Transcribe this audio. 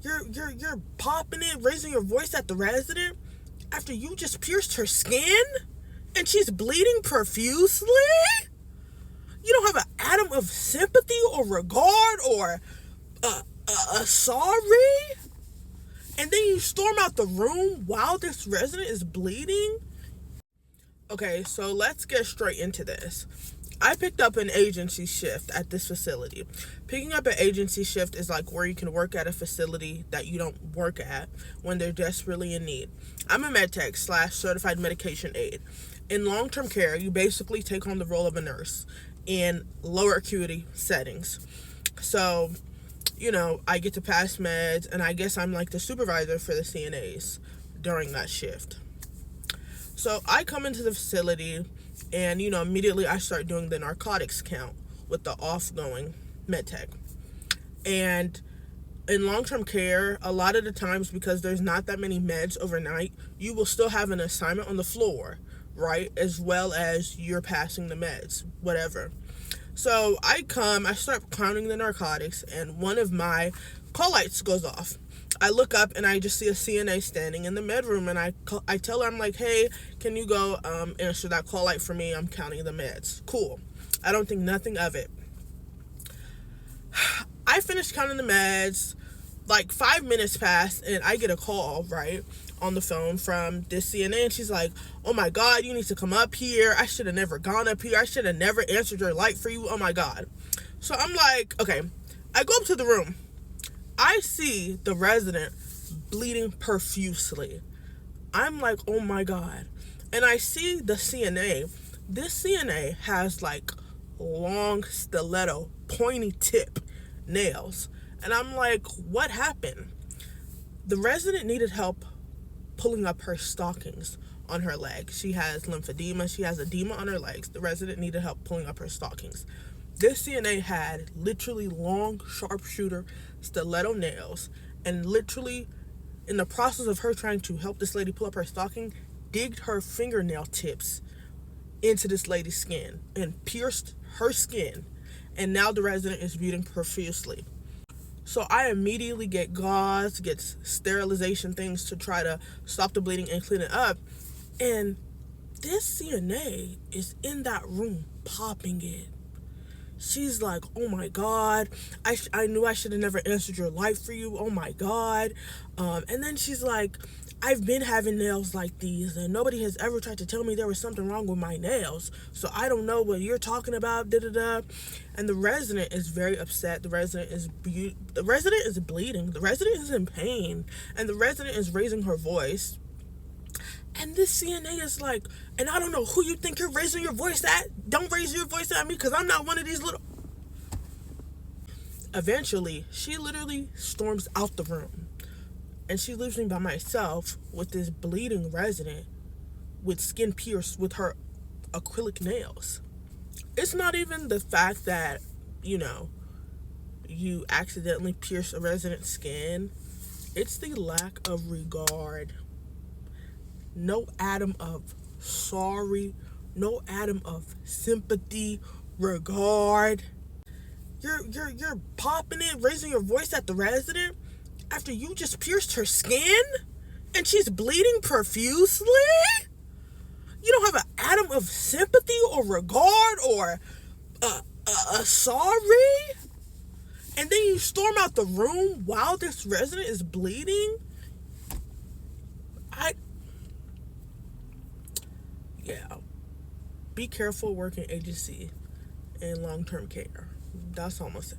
You're popping it, raising your voice at the resident after you just pierced her skin and she's bleeding profusely? You don't have an atom of sympathy or regard or a sorry? And then you storm out the room while this resident is bleeding? Okay, so let's get straight into this. I picked up an agency shift at this facility. Picking up an agency shift is like where you can work at a facility that you don't work at when they're desperately in need. I'm a med tech / certified medication aide. In long-term care, you basically take on the role of a nurse in lower acuity settings. So, I get to pass meds, and I guess I'm like the supervisor for the CNAs during that shift. So I come into the facility and, immediately I start doing the narcotics count with the off-going med tech. And in long-term care, a lot of the times, because there's not that many meds overnight, you will still have an assignment on the floor, right? As well as you're passing the meds, whatever. So I start counting the narcotics, and one of my call lights goes off. I look up and I just see a CNA standing in the med room, and I tell her, I'm like, hey, can you go answer that call light for me? I'm counting the meds. Cool. I don't think nothing of it. I finished counting the meds, like 5 minutes passed, and I get a call, right, on the phone from this CNA, and she's like, oh my God, you need to come up here. I should have never gone up here. I should have never answered your light for you. Oh my God. So I'm like, okay. I go up to the room. I see the resident bleeding profusely. I'm like, oh my God. And I see the CNA. This CNA has like long stiletto, pointy tip nails. And I'm like, what happened? The resident needed help pulling up her stockings on her legs. She has lymphedema. She has edema on her legs. The resident needed help pulling up her stockings. This CNA had literally long sharpshooter stiletto nails, and literally in the process of her trying to help this lady pull up her stocking, digged her fingernail tips into this lady's skin and pierced her skin, and now the resident is bleeding profusely. So I immediately get gauze, get sterilization things to try to stop the bleeding and clean it up, and this CNA is in that room popping it. She's like, oh my God, I knew I should have never answered your light for you. Oh my God. And then she's like, I've been having nails like these, and nobody has ever tried to tell me there was something wrong with my nails. So I don't know what you're talking about. And the resident is very upset. The resident is bleeding. The resident is in pain, and the resident is raising her voice. And this CNA is like, and I don't know who you think you're raising your voice at. Don't raise your voice at me, because I'm not one of these little... Eventually, she literally storms out the room. And she leaves me by myself with this bleeding resident with skin pierced with her acrylic nails. It's not even the fact that, you accidentally pierce a resident's skin. It's the lack of regard. No atom of sorry, no atom of sympathy, regard. You're popping it, raising your voice at the resident after you just pierced her skin and she's bleeding profusely? You don't have an atom of sympathy or regard or a sorry? And then you storm out the room while this resident is bleeding? Yeah, be careful working agency and long-term care. That's all I'm gonna say.